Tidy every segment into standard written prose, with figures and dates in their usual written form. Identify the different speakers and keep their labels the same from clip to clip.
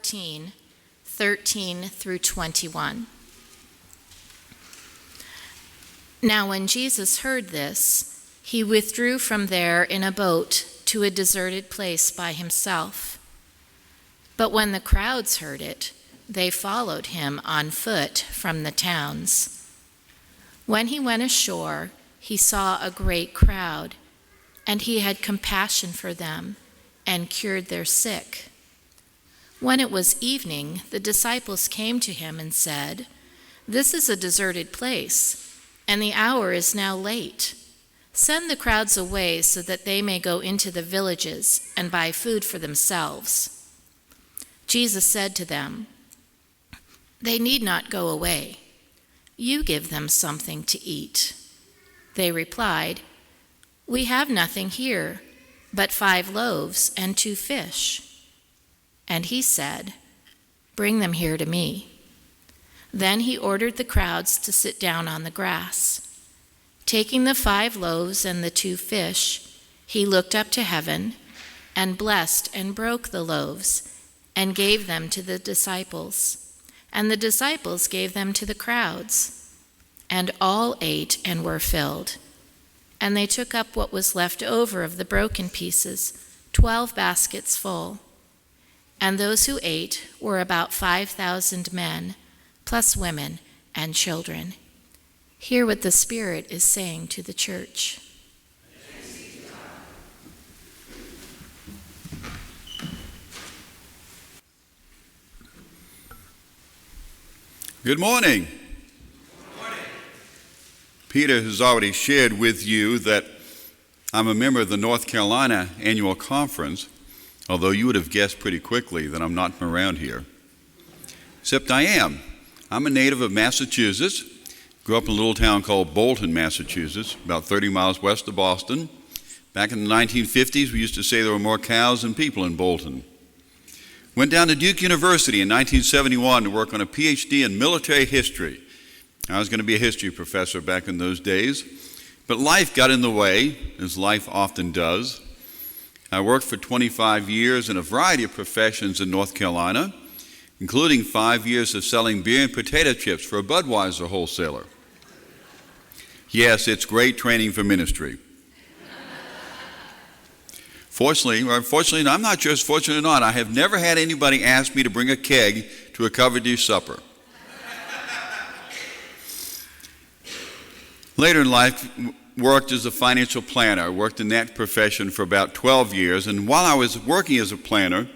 Speaker 1: 14, 13 through 21. Now when Jesus heard this, he withdrew from there in a boat to a deserted place by himself. But when the crowds heard it, they followed him on foot from the towns. When he went ashore, he saw a great crowd, and he had compassion for them and cured their sick. When it was evening, the disciples came to him and said, "This is a deserted place, and the hour is now late. Send the crowds away so that they may go into the villages and buy food for themselves." Jesus said to them, "They need not go away. You give them something to eat." They replied, "We have nothing here but 5 loaves and 2 fish." And he said, "Bring them here to me." Then he ordered the crowds to sit down on the grass. Taking the 5 loaves and the 2 fish, he looked up to heaven and blessed and broke the loaves and gave them to the disciples. And the disciples gave them to the crowds. And all ate and were filled. And they took up what was left over of the broken pieces, 12 baskets full. And those who ate were about 5,000 men, plus women and children. Hear what the Spirit is saying to the church.
Speaker 2: Good morning.
Speaker 3: Good morning.
Speaker 2: Peter has already shared with you that I'm a member of the North Carolina Annual Conference, although you would have guessed pretty quickly that I'm not from around here. Except I am. I'm a native of Massachusetts. Grew up in a little town called Bolton, Massachusetts, about 30 miles west of Boston. Back in the 1950s, we used to say there were more cows than people in Bolton. Went down to Duke University in 1971 to work on a PhD in military history. I was going to be a history professor back in those days, but life got in the way, as life often does. I worked for 25 years in a variety of professions in North Carolina, including 5 years of selling beer and potato chips for a Budweiser wholesaler. Yes, it's great training for ministry. Fortunately, or unfortunately, I'm not sure it's fortunate or not, I have never had anybody ask me to bring a keg to a covered dish supper. Later in life, worked as a financial planner. I worked in that profession for about 12 years, and while I was working as a planner,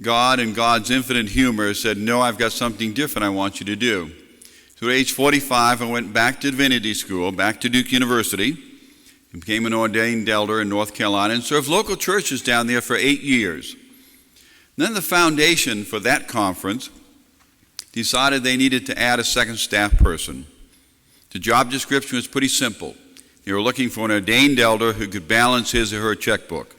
Speaker 2: God and God's infinite humor said, "No, I've got something different I want you to do." So at age 45, I went back to divinity school, back to Duke University, and became an ordained elder in North Carolina and served local churches down there for 8 years. Then the foundation for that conference decided they needed to add a second staff person. The job description was pretty simple. They were looking for an ordained elder who could balance his or her checkbook.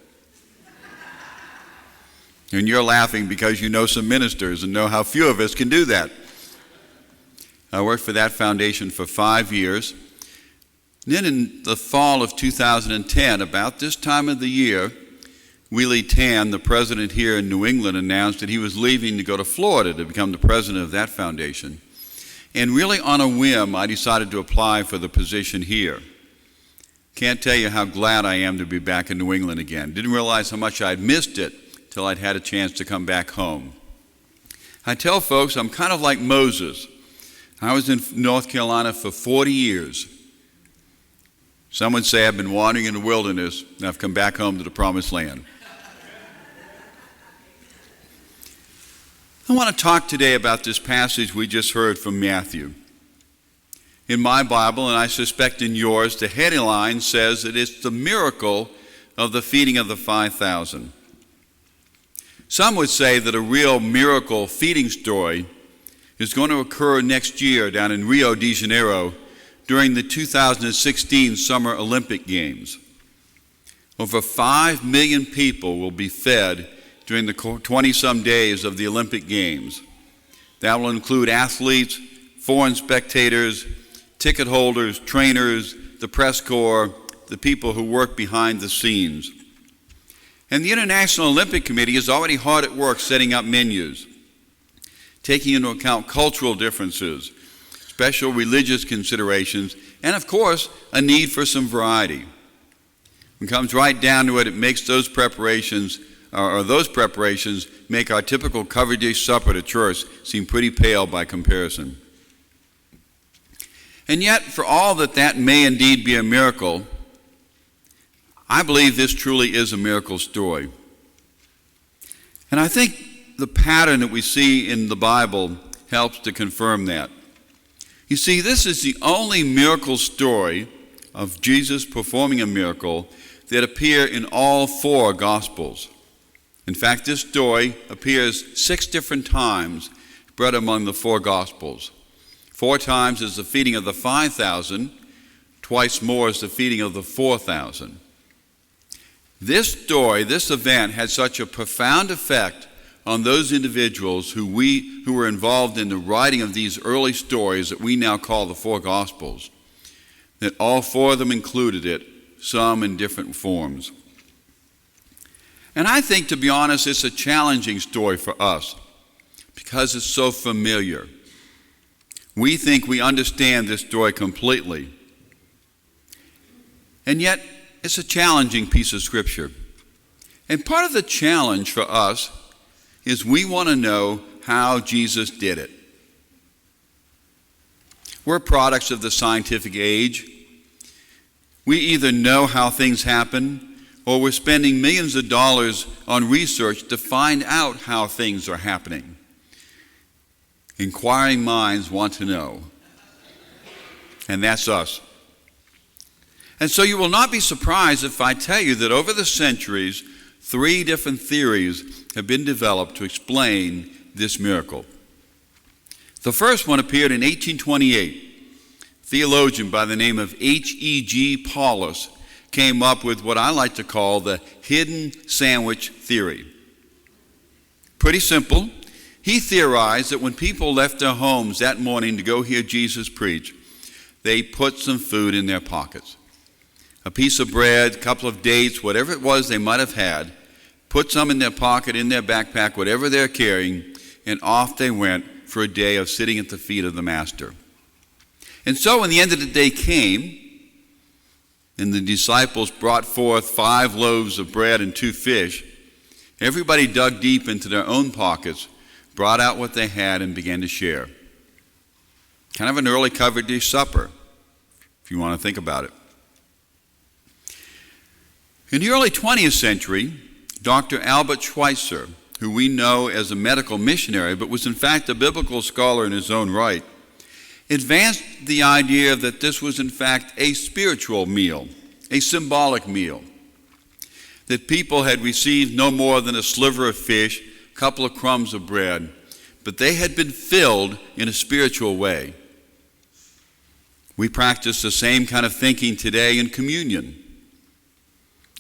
Speaker 2: And you're laughing because you know some ministers and know how few of us can do that. I worked for that foundation for 5 years. Then in the fall of 2010, about this time of the year, Willie Tan, the president here in New England, announced that he was leaving to go to Florida to become the president of that foundation. And really on a whim, I decided to apply for the position here. Can't tell you how glad I am to be back in New England again. Didn't realize how much I'd missed it till I'd had a chance to come back home. I tell folks I'm kind of like Moses. I was in North Carolina for 40 years. Some would say I've been wandering in the wilderness and I've come back home to the promised land. I want to talk today about this passage we just heard from Matthew. In my Bible, and I suspect in yours, the headline says that it's the miracle of the feeding of the 5,000. Some would say that a real miracle feeding story is going to occur next year down in Rio de Janeiro during the 2016 Summer Olympic Games. Over 5 million people will be fed during the 20-some days of the Olympic Games. That will include athletes, foreign spectators, ticket holders, trainers, the press corps, the people who work behind the scenes. And the International Olympic Committee is already hard at work setting up menus. taking into account cultural differences, special religious considerations, and of course, a need for some variety. When it comes right down to it, it makes those preparations make our typical covered dish supper at church seem pretty pale by comparison. And yet, for all that may indeed be a miracle, I believe this truly is a miracle story. And I think the pattern that we see in the Bible helps to confirm that. You see, this is the only miracle story of Jesus performing a miracle that appear in all four Gospels. In fact, this story appears 6 different times spread among the 4 Gospels. 4 times is the feeding of the 5,000, twice more is the feeding of the 4,000. This story, this event, had such a profound effect on those individuals who were involved in the writing of these early stories that we now call the 4 Gospels, that all 4 of them included it, some in different forms. And I think, to be honest, it's a challenging story for us because it's so familiar. We think we understand this story completely. And yet, it's a challenging piece of Scripture. And part of the challenge for us is we want to know how Jesus did it. We're products of the scientific age. We either know how things happen, or we're spending millions of dollars on research to find out how things are happening. Inquiring minds want to know. And that's us. And so you will not be surprised if I tell you that over the centuries, 3 different theories have been developed to explain this miracle. The first one appeared in 1828. A theologian by the name of H.E.G. Paulus came up with what I like to call the hidden sandwich theory. Pretty simple. He theorized that when people left their homes that morning to go hear Jesus preach, they put some food in their pockets. A piece of bread, a couple of dates, whatever it was they might have had, put some in their pocket, in their backpack, whatever they're carrying, and off they went for a day of sitting at the feet of the Master. And so when the end of the day came, and the disciples brought forth 5 loaves of bread and 2 fish, everybody dug deep into their own pockets, brought out what they had, and began to share. Kind of an early covered dish supper, if you want to think about it. In the early 20th century, Dr. Albert Schweitzer, who we know as a medical missionary, but was in fact a biblical scholar in his own right, advanced the idea that this was in fact a spiritual meal, a symbolic meal, that people had received no more than a sliver of fish, a couple of crumbs of bread, but they had been filled in a spiritual way. We practice the same kind of thinking today in communion.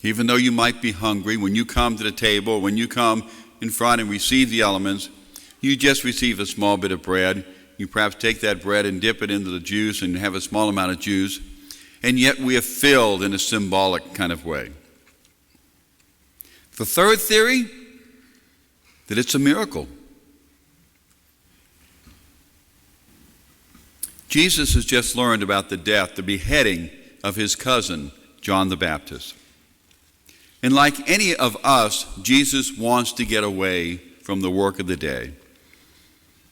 Speaker 2: Even though you might be hungry, when you come to the table, when you come in front and receive the elements, you just receive a small bit of bread. You perhaps take that bread and dip it into the juice and have a small amount of juice, and yet we are filled in a symbolic kind of way. The third theory, that it's a miracle. Jesus has just learned about the death, the beheading of his cousin, John the Baptist. And like any of us, Jesus wants to get away from the work of the day.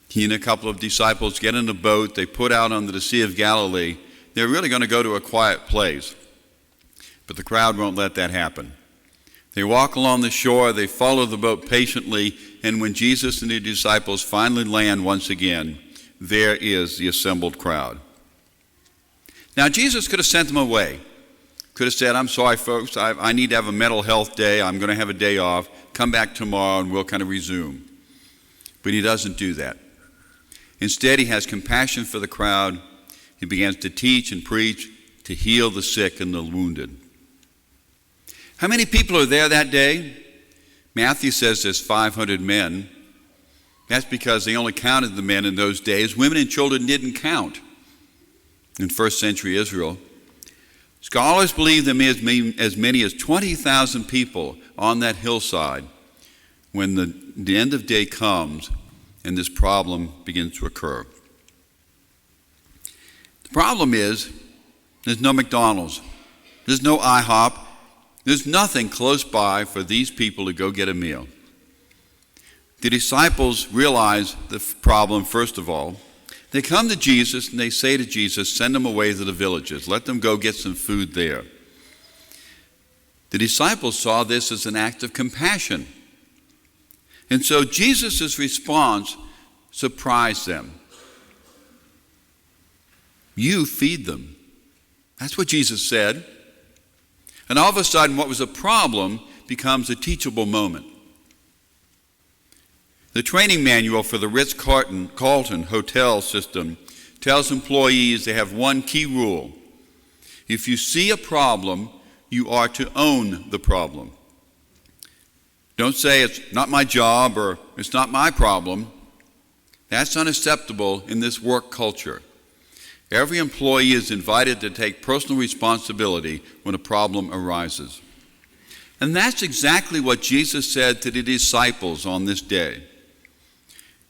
Speaker 2: He and a couple of disciples get in a boat. They put out onto the Sea of Galilee. They're really going to go to a quiet place. But the crowd won't let that happen. They walk along the shore. They follow the boat patiently. And when Jesus and the disciples finally land once again, there is the assembled crowd. Now, Jesus could have sent them away. Could have said, I'm sorry, folks. I need to have a mental health day. I'm going to have a day off. Come back tomorrow and we'll kind of resume. But he doesn't do that. Instead, he has compassion for the crowd. He begins to teach and preach, to heal the sick and the wounded. How many people are there that day? Matthew says there's 500 men. That's because they only counted the men in those days. Women and children didn't count in first century Israel. Scholars believe there may be as many as 20,000 people on that hillside when the end of day comes and this problem begins to occur. The problem is there's no McDonald's, there's no IHOP, there's nothing close by for these people to go get a meal. The disciples realize the problem first of all. They come to Jesus and they say to Jesus, send them away to the villages. Let them go get some food there. The disciples saw this as an act of compassion. And so Jesus' response surprised them. You feed them. That's what Jesus said. And all of a sudden, what was a problem becomes a teachable moment. The training manual for the Ritz-Carlton hotel system tells employees they have one key rule. If you see a problem, you are to own the problem. Don't say it's not my job or it's not my problem. That's unacceptable in this work culture. Every employee is invited to take personal responsibility when a problem arises. And that's exactly what Jesus said to the disciples on this day.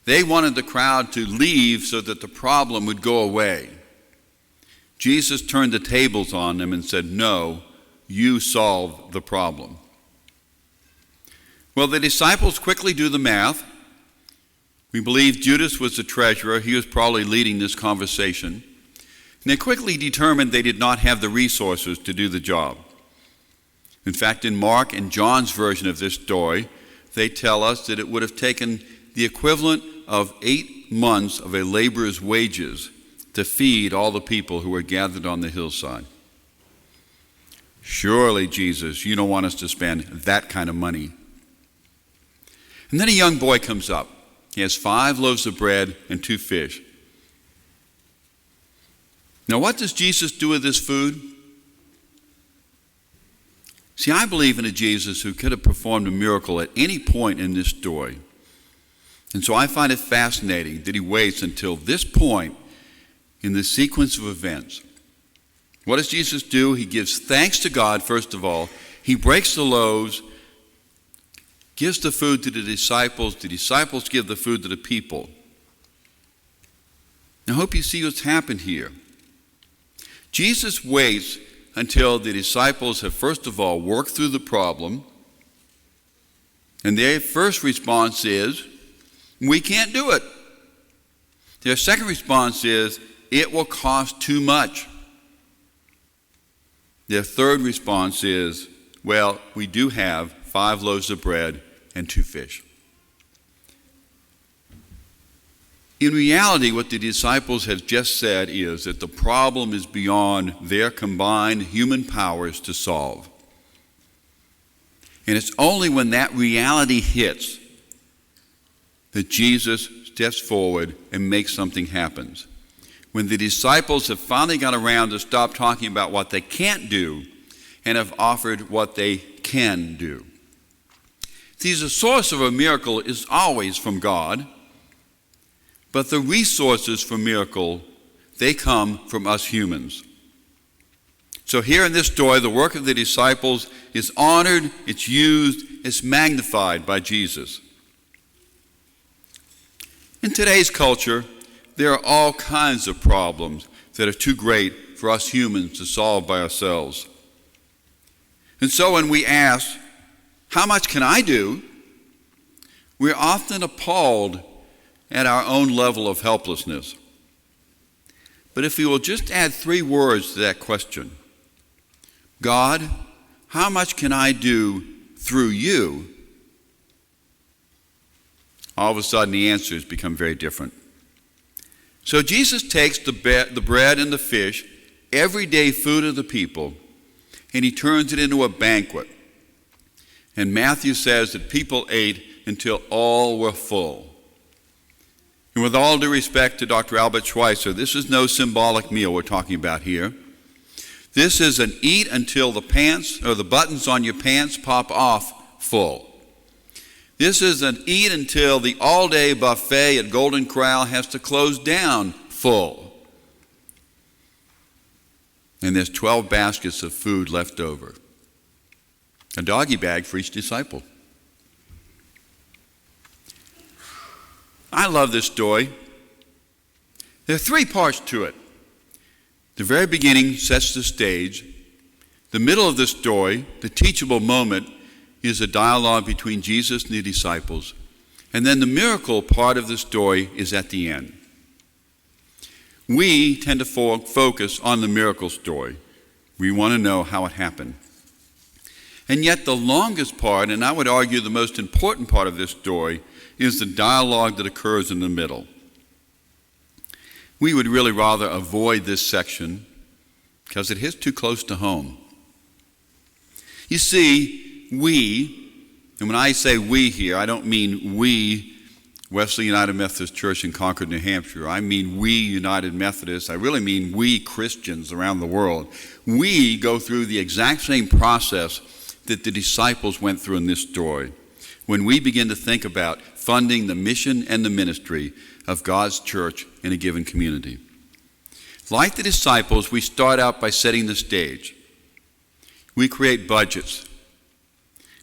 Speaker 2: They wanted the crowd to leave so that the problem would go away. Jesus turned the tables on them and said, no, you solve the problem. Well, the disciples quickly do the math. We believe Judas was the treasurer. He was probably leading this conversation. And they quickly determined they did not have the resources to do the job. In fact, in Mark and John's version of this story, they tell us that it would have taken the equivalent of 8 months of a laborer's wages to feed all the people who were gathered on the hillside. Surely, Jesus, you don't want us to spend that kind of money. And then a young boy comes up. He has 5 loaves of bread and 2 fish. Now, what does Jesus do with this food? See, I believe in a Jesus who could have performed a miracle at any point in this story. And so I find it fascinating that he waits until this point in the sequence of events. What does Jesus do? He gives thanks to God, first of all. He breaks the loaves, gives the food to the disciples give the food to the people. Now, I hope you see what's happened here. Jesus waits until the disciples have, first of all, worked through the problem, and their first response is, we can't do it. Their second response is, it will cost too much. Their third response is, well, we do have 5 loaves of bread and 2 fish. In reality, what the disciples have just said is that the problem is beyond their combined human powers to solve. And it's only when that reality hits that Jesus steps forward and makes something happen. When the disciples have finally got around to stop talking about what they can't do and have offered what they can do. See, the source of a miracle is always from God, but the resources for miracle, they come from us humans. So here in this story, the work of the disciples is honored, it's used, it's magnified by Jesus. In today's culture, there are all kinds of problems that are too great for us humans to solve by ourselves. And so when we ask, how much can I do? We're often appalled at our own level of helplessness. But if we will just add 3 words to that question, God, how much can I do through you? All of a sudden the answers become very different. So Jesus takes the bread and the fish, everyday food of the people, and he turns it into a banquet. And Matthew says that people ate until all were full. And with all due respect to Dr. Albert Schweitzer, this is no symbolic meal we're talking about here. This is an eat until the pants or the buttons on your pants pop off full. This is an eat until the all-day buffet at Golden Corral has to close down full. And there's 12 baskets of food left over. A doggy bag for each disciple. I love this story. There are three parts to it. The very beginning sets the stage. The middle of the story, the teachable moment, is a dialogue between Jesus and the disciples. And then the miracle part of the story is at the end. We tend to focus on the miracle story. We want to know how it happened. And yet the longest part, and I would argue the most important part of this story, is the dialogue that occurs in the middle. We would really rather avoid this section because it hits too close to home. You see, we, and when I say we here, I don't mean we, Wesley United Methodist Church in Concord, New Hampshire. I mean we United Methodists. I really mean we Christians around the world. We go through the exact same process that the disciples went through in this story when we begin to think about funding the mission and the ministry of God's church in a given community. Like the disciples, we start out by setting the stage. We create budgets.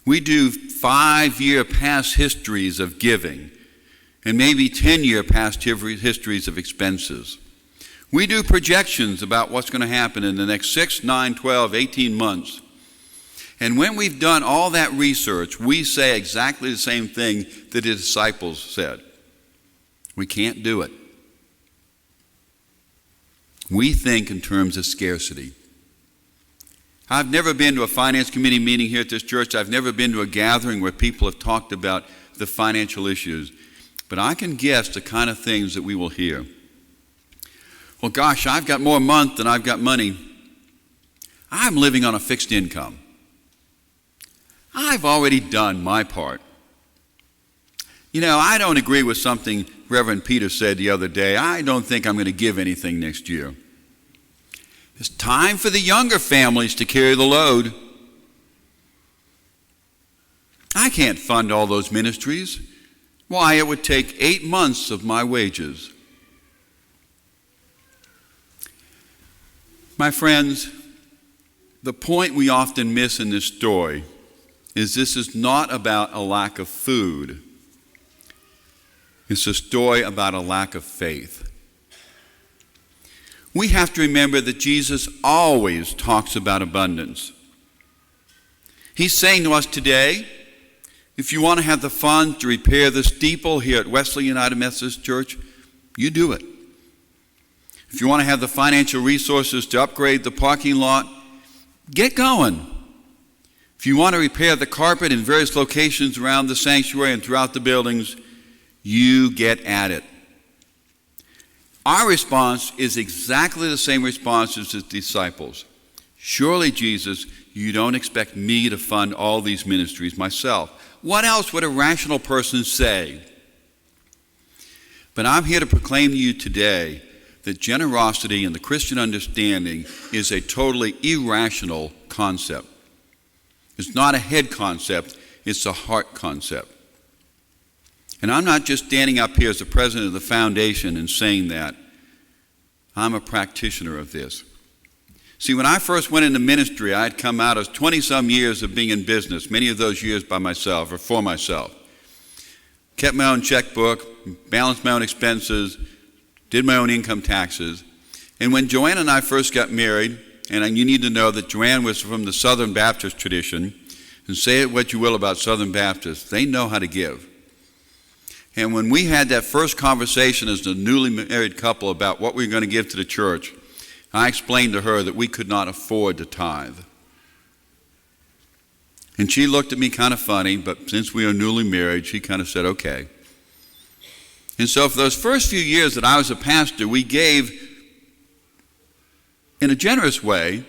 Speaker 2: We do 5-year past histories of giving and maybe 10-year past histories of expenses. We do projections about what's going to happen in the next 6, 9, 12, 18 months. And when we've done all that research, we say exactly the same thing that the disciples said. We can't do it. We think in terms of scarcity. I've never been to a finance committee meeting here at this church. I've never been to a gathering where people have talked about the financial issues. But I can guess the kind of things that we will hear. Well, gosh, I've got more month than I've got money. I'm living on a fixed income. I've already done my part. You know, I don't agree with something Reverend Peter said the other day. I don't think I'm going to give anything next year. It's time for the younger families to carry the load. I can't fund all those ministries. Why, it would take 8 months of my wages. My friends, the point we often miss in this story is this is not about a lack of food. It's a story about a lack of faith. We have to remember that Jesus always talks about abundance. He's saying to us today, if you want to have the funds to repair the steeple here at Wesley United Methodist Church, you do it. If you want to have the financial resources to upgrade the parking lot, get going. If you want to repair the carpet in various locations around the sanctuary and throughout the buildings, you get at it. Our response is exactly the same response as the disciples. Surely, Jesus, you don't expect me to fund all these ministries myself. What else would a rational person say? But I'm here to proclaim to you today that generosity in the Christian understanding is a totally irrational concept. It's not a head concept, it's a heart concept. And I'm not just standing up here as the president of the foundation and saying that. I'm a practitioner of this. See, when I first went into ministry, I had come out of 20-some years of being in business, many of those years by myself or for myself. Kept my own checkbook, balanced my own expenses, did my own income taxes. And when Joanne and I first got married, and you need to know that Joanne was from the Southern Baptist tradition, and say it what you will about Southern Baptists, they know how to give. And when we had that first conversation as a newly married couple about what we were going to give to the church, I explained to her that we could not afford to tithe. And she looked at me kind of funny, but since we are newly married, she kind of said, okay. And so for those first few years that I was a pastor, we gave in a generous way,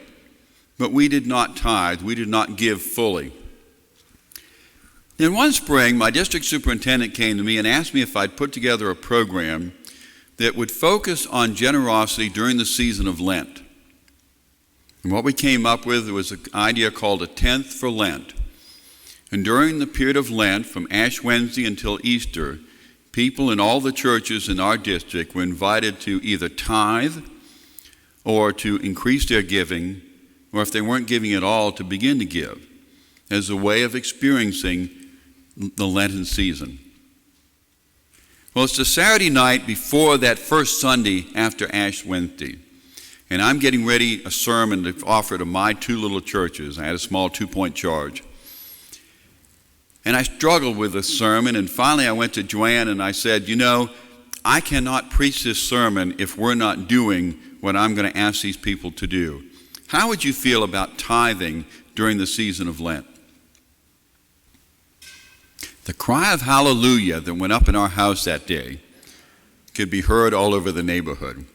Speaker 2: but we did not tithe. We did not give fully. Then one spring, my district superintendent came to me and asked me if I'd put together a program that would focus on generosity during the season of Lent. And what we came up with was an idea called a tenth for Lent. And during the period of Lent, from Ash Wednesday until Easter, people in all the churches in our district were invited to either tithe or to increase their giving, or if they weren't giving at all, to begin to give as a way of experiencing the Lenten season. Well, it's the Saturday night before that first Sunday after Ash Wednesday. And I'm getting ready a sermon to offer to my two little churches. I had a small 2-point charge. And I struggled with the sermon, and finally I went to Joanne and I said, I cannot preach this sermon if we're not doing what I'm going to ask these people to do. How would you feel about tithing during the season of Lent? The cry of hallelujah that went up in our house that day could be heard all over the neighborhood.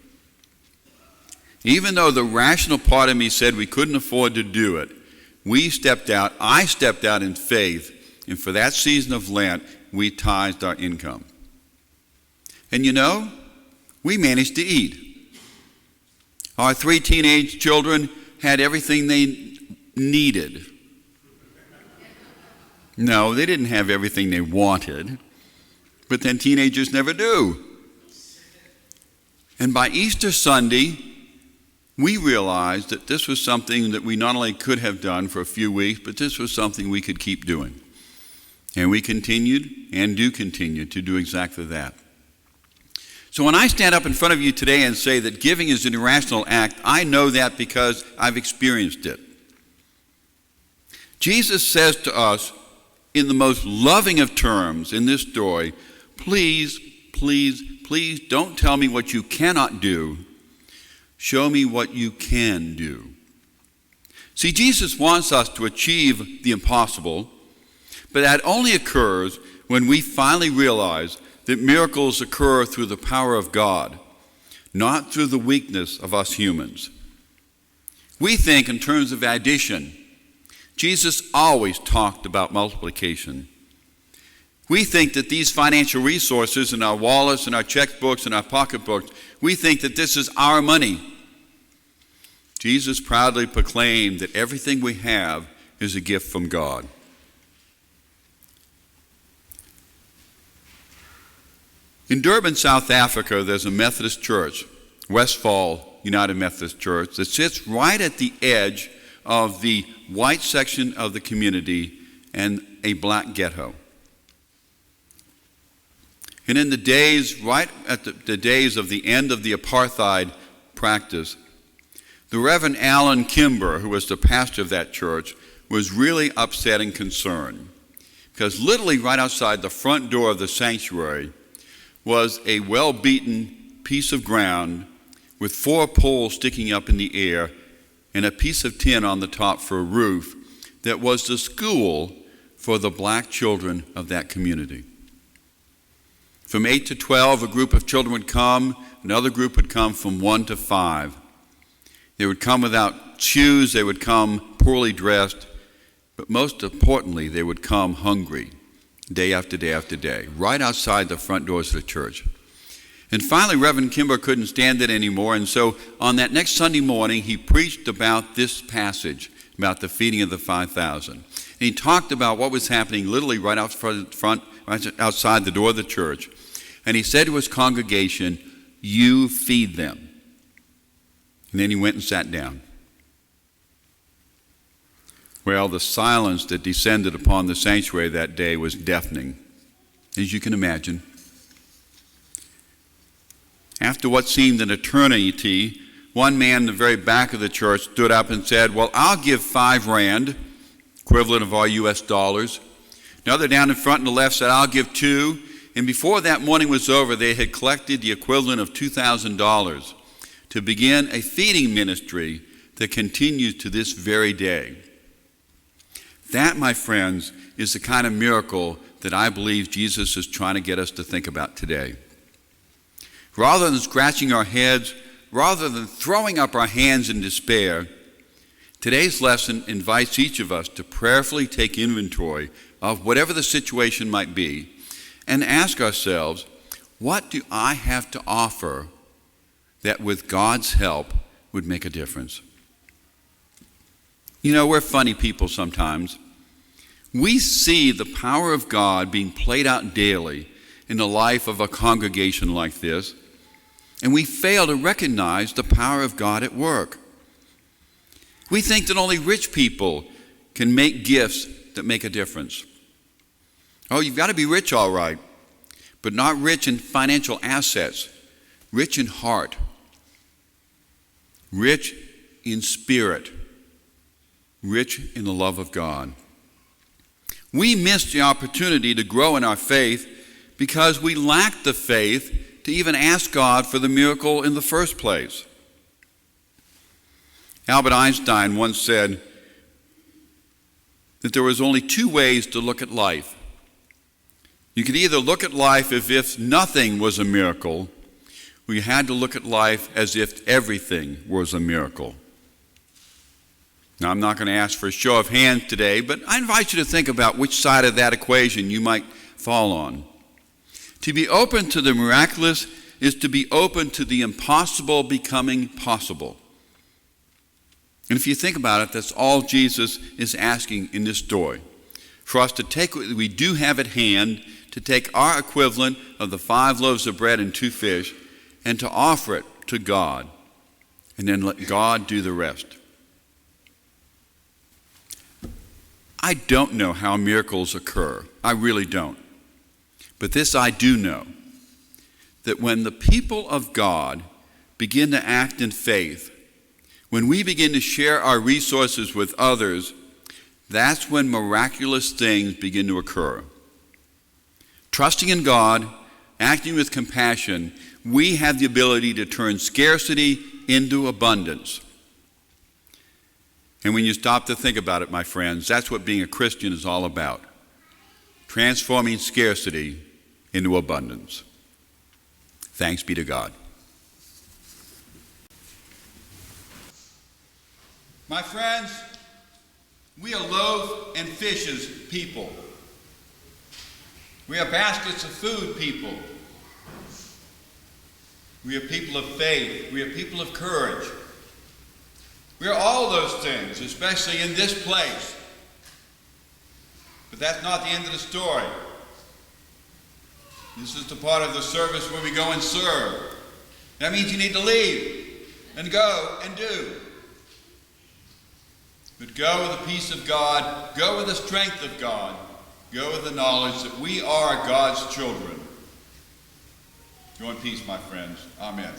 Speaker 2: Even though the rational part of me said we couldn't afford to do it, I stepped out in faith, and for that season of Lent, we tithed our income. And we managed to eat. Our 3 teenage children had everything they needed. No, they didn't have everything they wanted, but then teenagers never do. And by Easter Sunday, we realized that this was something that we not only could have done for a few weeks, but this was something we could keep doing. And we continued and do continue to do exactly that. So when I stand up in front of you today and say that giving is an irrational act, I know that because I've experienced it. Jesus says to us in the most loving of terms in this story, please, please, please don't tell me what you cannot do. Show me what you can do. See, Jesus wants us to achieve the impossible, but that only occurs when we finally realize that miracles occur through the power of God, not through the weakness of us humans. We think in terms of addition. Jesus always talked about multiplication. We think that these financial resources in our wallets and our checkbooks and our pocketbooks, we think that this is our money. Jesus proudly proclaimed that everything we have is a gift from God. In Durban, South Africa, there's a Methodist church, Westfall United Methodist Church, that sits right at the edge of the white section of the community and a black ghetto. And in the days, right at the days of the end of the apartheid practice, the Reverend Alan Kimber, who was the pastor of that church, was really upset and concerned. Because literally right outside the front door of the sanctuary was a well-beaten piece of ground with 4 poles sticking up in the air and a piece of tin on the top for a roof that was the school for the black children of that community. From 8 to 12, a group of children would come. Another group would come from 1 to 5. They would come without shoes. They would come poorly dressed. But most importantly, they would come hungry day after day after day, right outside the front doors of the church. And finally, Reverend Kimber couldn't stand it anymore, and so on that next Sunday morning, he preached about this passage, about the feeding of the 5,000. And he talked about what was happening literally right outside the door of the church. And he said to his congregation, "You feed them." And then he went and sat down. Well, the silence that descended upon the sanctuary that day was deafening, as you can imagine. After what seemed an eternity, one man in the very back of the church stood up and said, "Well, I'll give 5 rand, equivalent of our US dollars." Another down in front on the left said, "I'll give 2. And before that morning was over, they had collected the equivalent of $2,000 to begin a feeding ministry that continues to this very day. That, my friends, is the kind of miracle that I believe Jesus is trying to get us to think about today. Rather than scratching our heads, rather than throwing up our hands in despair, today's lesson invites each of us to prayerfully take inventory of whatever the situation might be and ask ourselves, what do I have to offer that with God's help would make a difference? You know, we're funny people sometimes. We see the power of God being played out daily in the life of a congregation like this, and we fail to recognize the power of God at work. We think that only rich people can make gifts that make a difference. Oh, you've got to be rich, all right, but not rich in financial assets, rich in heart, rich in spirit, rich in the love of God. We missed the opportunity to grow in our faith because we lacked the faith to even ask God for the miracle in the first place. Albert Einstein once said that there was only two ways to look at life. You could either look at life as if nothing was a miracle, or you had to look at life as if everything was a miracle. Now, I'm not going to ask for a show of hands today, but I invite you to think about which side of that equation you might fall on. To be open to the miraculous is to be open to the impossible becoming possible. And if you think about it, that's all Jesus is asking in this story. For us to take what we do have at hand, to take our equivalent of the 5 loaves of bread and 2 fish, and to offer it to God, and then let God do the rest. I don't know how miracles occur. I really don't. But this I do know, that when the people of God begin to act in faith, when we begin to share our resources with others, that's when miraculous things begin to occur. Trusting in God, acting with compassion, we have the ability to turn scarcity into abundance. And when you stop to think about it, my friends, that's what being a Christian is all about. Transforming scarcity into abundance. Thanks be to God. My friends, we are loaves and fishes people. We are baskets of food people. We are people of faith. We are people of courage. We are all those things, especially in this place. But that's not the end of the story. This is the part of the service where we go and serve. That means you need to leave and go and do. But go with the peace of God, go with the strength of God, go with the knowledge that we are God's children. Go in peace, my friends. Amen.